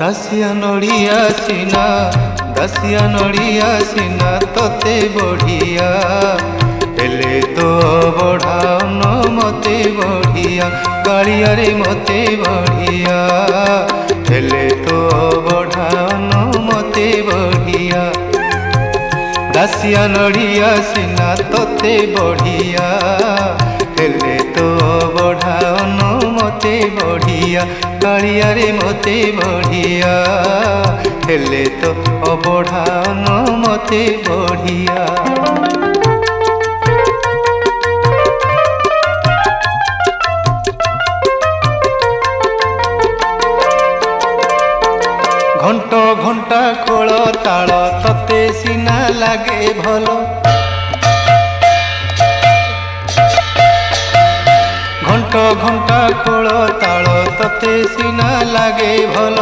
दासिया नड़िया सीना तोते बढ़िया हेले तो बढ़ाओन मते बढ़िया कालिया रे मते बढ़िया हेले तो बढ़ाओन मते बढ़िया दासिया नड़िया सीना तोते बढ़िया हेले तो बढ़ाओन मते बढ़िया कालिया रे मते बढ़िया हेले तो बढ़ाओन मते बढ़िया। घंट घंटा खोल ताल तते सीना लागे भल घंट घंटा खोल ताल तते सीना लागे भल।